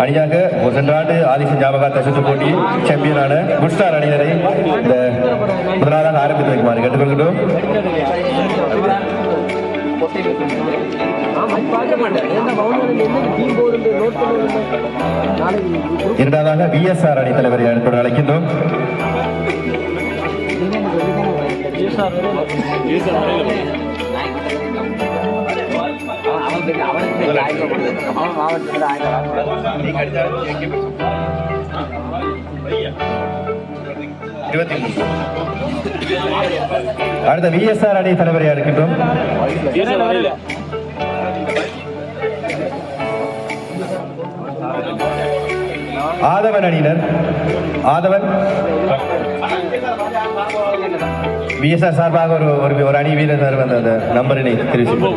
அணியாக சென்ற ஆண்டு ஆதிச ஞாபகார்த்த சுற்று போட்டி சாம்பியனான குட்ஸ்டார் அணியினரை இந்த முதலாவதாக ஆரம்பித்து வைக்குமாறு கேட்டுக்கொள்கிறோம். இரண்டாவதாக VSR அணி தலைவரை அனுப்ப அழைக்கின்றோம். அடுத்த VSR அணி தலைவரை அழைக்கின்றோம். ஆதவன் அணியினர் ஆதவன் VSR சார்பாக ஒரு அணி வீரர் வந்த அந்த நம்பரினை தெரிவித்து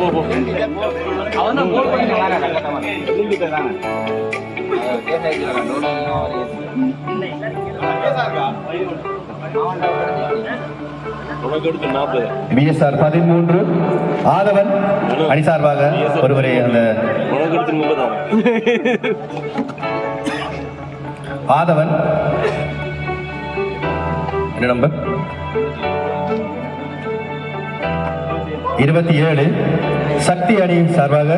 VSR 13 ஆதவன் அணி சார்பாக ஒருவரை அந்த ஆதவன் என்ன நம்பர் 27 சக்தி அணி சார்பாக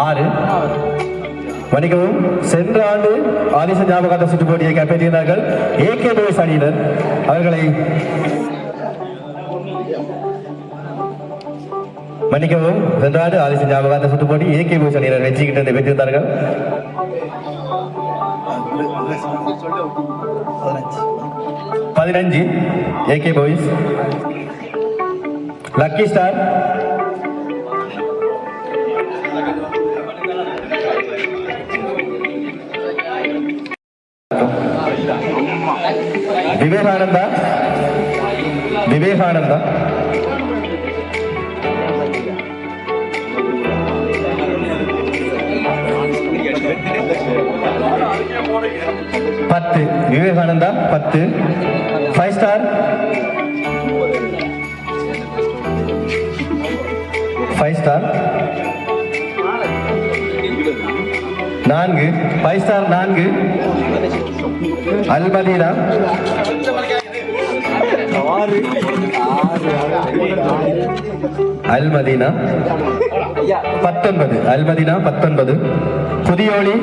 ஆறு வணிகவும் சென்ற ஆண்டு ஆதிச ஞாபகார்த்த சுற்று போட்டியை கைப்பற்றினார்கள் AK Boys அணியினர். அவர்களை மன்னிக்கவும், சென்ற ஆண்டு ஆதிச ஞாபகார்த்த சுற்று போட்டி AK Boys அணியினர் வெற்றி கிட்டத்தை பெற்றிருந்தார்கள். 15 AK Boys. Lucky star Vivekananda 10 Vivekananda 10 5 star 4 5 star 4 Almadina 19 Pudhiyoli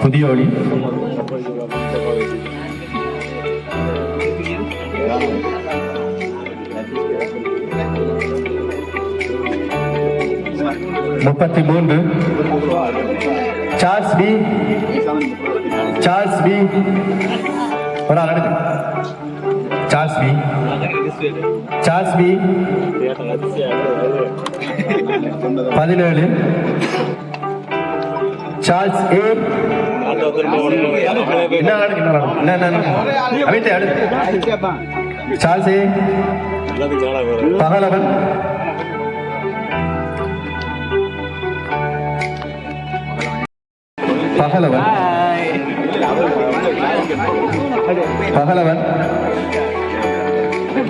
Pudhiyoli 33 Charles B ஒரு ஆள் எடுத்து Charles B 17 Charles A Charles A Pagalavan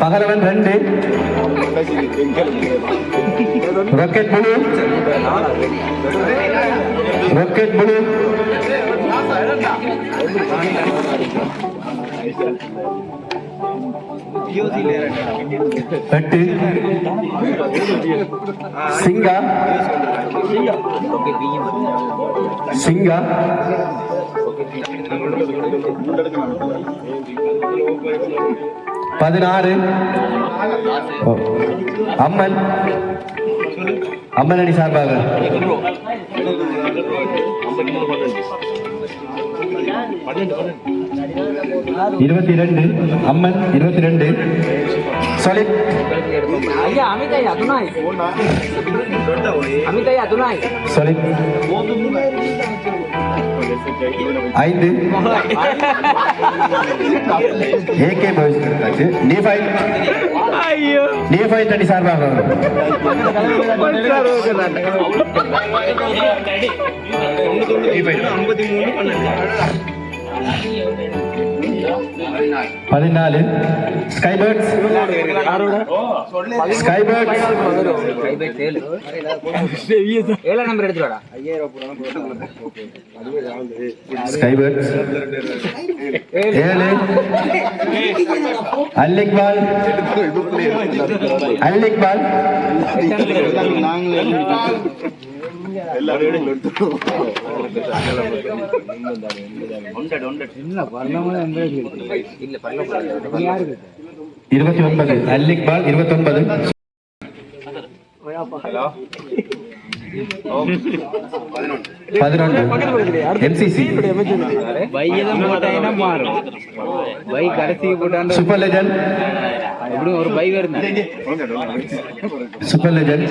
Pagalavan 2 rocket blue 8 Singa 16 Amman அணி சார்பாக 22 அம்மன் 22 சாலிட் ஐயா அமிதயா துணை சாலிட் 5 AK Boys நீ ஃபைட் D5 அணி சார்பாக 14 ஸ்கைபர்ட்ஸ் ஏழாம் நம்பர் எடுத்து வாடா. ஸ்கைபர்ட்ஸ் 7 அல்லிக்பால் இருபத்தி 29 அல்லிக்பால் 29 11 MCC சூப்பர் லெஜண்ட் ஒரு பை வருது சூப்பர் லெஜண்ட்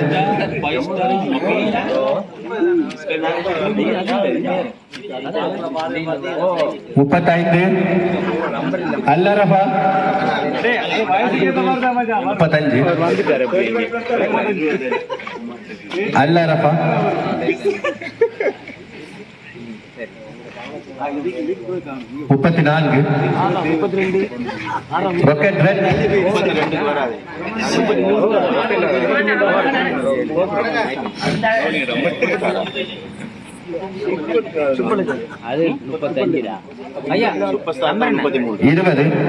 35 அல்லரஃபா 35 அல்லரஃபா 34 ராக்கெட் ரெட் 20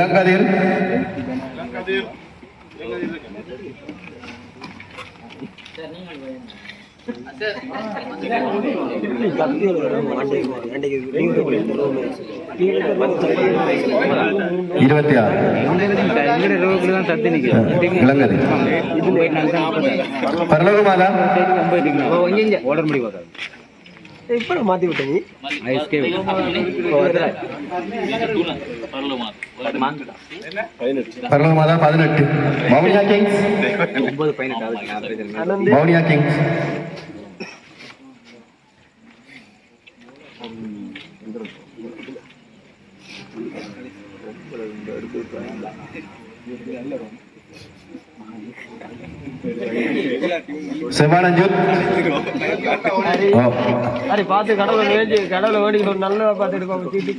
இளங்கதிர் 26 இளங்கதிர் பரலோகமாதா இப்ப மாத்தி விட்டீங்க பரலோகமாதா 18 மௌனியா கிங்ஸ் 9 மௌனியா கிங்ஸ் செவானஞ்சூர் அरे பார்த்து கடவுளை வேண்டிக்கணும் நல்லா பார்த்து எடுப்பாங்க சீட்டு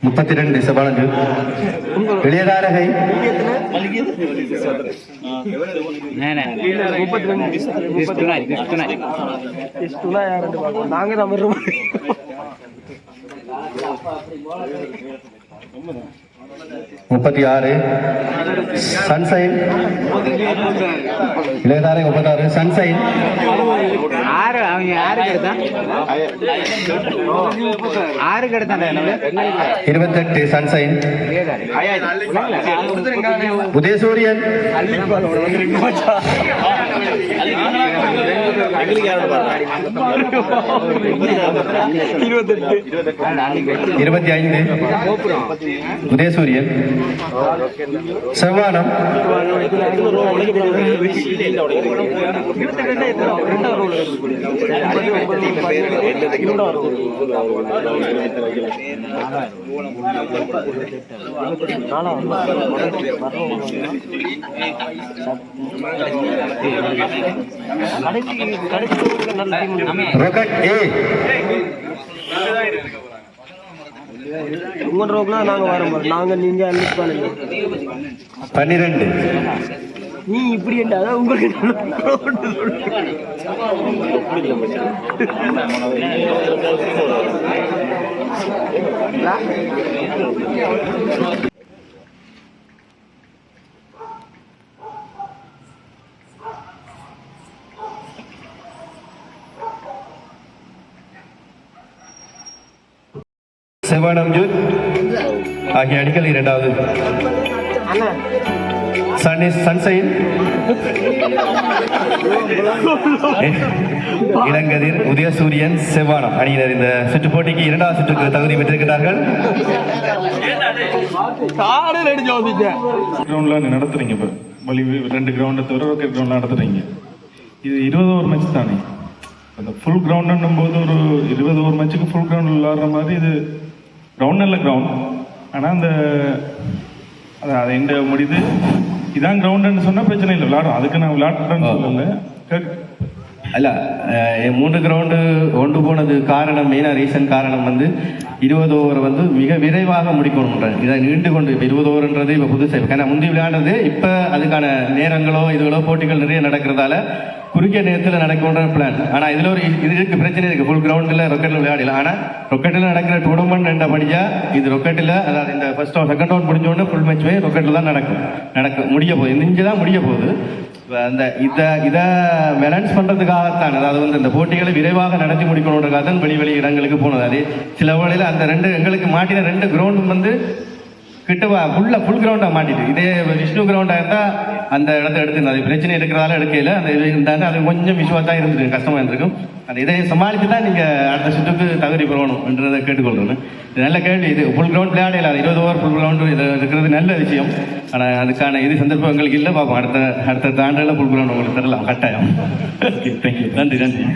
32 செவானஞ்சூர் இளையதாரகை 32 நாங்க தான் வர்றோம் 36 சன்சைன் இளையதாரகை 36 சன்சைன் ஆறு கிடைத்தான் 28 சன்சைன் உதயசூரியன் 25 உதயசூரியன் செவ்வானம் 12 ராக்கெட் ஏ உங்க ரோக்லாம் நாங்க வரோம் நாங்க நீங்க அன்னைக்கு பாருங்க 12 நீ இப்படி என்றாதான் உங்களுக்கு செவானஞ்சூர் ஆகிய அணிகள் இரண்டாவது சன்சைன் இளங்கதிர் உதயசூரியன் செவ்வானம் அணியினர் இந்த சுற்று போட்டிக்கு இரண்டாவது சுற்றுக்கு தகுதி பெற்றிருக்கிறார்கள். நடத்துறீங்க வழி 2 கிரவுண்டை தவிர ரொக்கெட் கிரவுண்ட் நடத்துறீங்க. இது 20 ஓவர் மேட்ச் தானே. அந்த ஃபுல் கிரவுண்டுன்னும் போது ஒரு 20 ஓவர் மேட்சுக்கு ஃபுல் கிரவுண்ட் விளாடுற மாதிரி இது கிரவுண்ட் நல்ல கிரவுண்ட். ஆனால் அந்த அது எந்த முடியுது இதான் கிரவுண்டுன்னு சொன்னால் பிரச்சனை இல்லை, விளாடும். அதுக்கு நான் விளாட்றேன்னு சொல்லலை. அல்ல 3 கிரவுண்டு ஒன்று போனது காரணம், மெயினாக ரீசன் காரணம் 20 ஓவர் மிக விரைவாக முடிக்கணும். இதை நீண்டு கொண்டு இப்போ 20 ஓவர்ன்றது இப்போ புதுசாக ஏன்னா முந்தி விளையாடுறது இப்போ அதுக்கான நேரங்களோ இதுகளோ போட்டிகள் நிறைய நடக்கிறதால குறுகிய நேரத்தில் நடக்கின்ற பிளான். ஆனால் இதில் ஒரு இதுக்கு பிரச்சனை இருக்குது. ஃபுல் கிரவுண்டில் ரொக்கெட்டில் விளையாடலாம். ஆனால் ரொக்கெட்டில் நடக்கிற டூர்னமெண்ட் என்றபடியாக இது ரொக்கெட்டில் அதாவது இந்த ஃபர்ஸ்ட் ரவுண்ட் செகண்ட் ரவுண்ட் முடிஞ்சோடனே ஃபுல் மேட்ச்மே ரொக்கெட்டில் தான் முடிய போகுது. இந்த இங்கே தான் முடிய போகுது. அந்த இதை பேலன்ஸ் பண்ணுறதுக்காகத்தான், அதாவது இந்த போட்டிகளை விரைவாக நடத்தி முடிக்கணுன்றதுக்காக தான் வெளி இடங்களுக்கு போனது. அது சில வேளையில் அந்த எங்களுக்கு மாட்டின 2 கிரவுண்டும் கிட்டவா ஃபுல் கிரவுண்டாக மாட்டிட்டு, இதே விஷ்ணு கிரவுண்டாக இருந்தால் அந்த இடத்த எடுத்துருந்தோம். அது பிரச்சனை இருக்கிறதால எடுக்கையில் அந்த இது இருந்தாங்க. அது கொஞ்சம் விஷுவாக தான் இருந்துருக்கு, கஷ்டமாக இருந்திருக்கும். அந்த இதை சமாளித்து தான் நீங்கள் அடுத்த சுற்றுக்கு தகுதி பெறணும்ன்றதை கேட்டுக்கொள்கிறேன். இது நல்ல கேள்வி. இது ஃபுல் கிரவுண்ட் விளையாடல, 20 ஓவர் ஃபுல் கிரவுண்டு இது இருக்கிறது நல்ல விஷயம். ஆனால் அதுக்கான இது சந்தர்ப்பம் எங்களுக்கு இல்லை. பார்ப்போம் அடுத்த ஆண்டுகளில் ஃபுல் கிரவுண்ட் உங்களுக்கு தரலாம் கட்டாயம். தேங்க்யூ. நன்றி.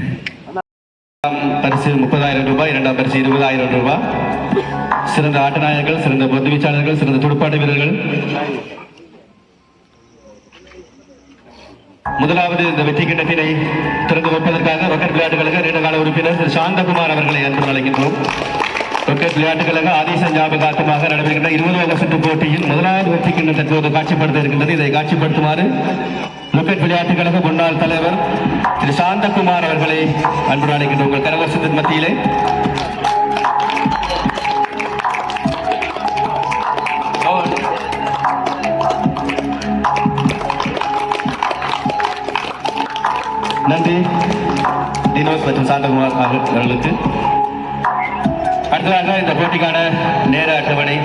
பரிசு 30,000 ரூபாய், 2ஆம் பரிசு 20,000 ரூபாய். சிறந்த ஆட்டநாயகர்கள், சிறந்த பந்து வீச்சாளர்கள், சிறந்த துடுப்பாட்ட வீரர்கள். முதலாவது இந்த வெற்றி கிண்ணத்தினை திறந்து வைப்பதற்காக ரொக்கெட் விளையாட்டுகளுக்கு நீண்டகால உறுப்பினர் திரு சாந்தகுமார் அவர்களை அன்பு அழைக்கின்றோம். ரொக்கெட் விளையாட்டுகளுக்கு ஆதிசன் ஞாபகார்த்தமாக நடைபெறுகின்ற 20 ஓவர் சுற்று போட்டியில் முதலாவது வெற்றி கிண்ணம் தற்போது காட்சிப்படுத்த இருக்கின்றது. இதை காட்சிப்படுத்துமாறு ரொக்கெட் விளையாட்டுகளுக்கு முன்னாள் தலைவர் திரு சாந்தகுமார் அவர்களை அன்பு அழைக்கின்ற உங்கள் கரவசத்தின் மத்தியிலே நன்றி. தினோஸ் மற்றும் சாந்தகுமார் அவர்களுக்கு. அடுத்ததாக இந்த போட்டிக்கான நேர அட்டவணை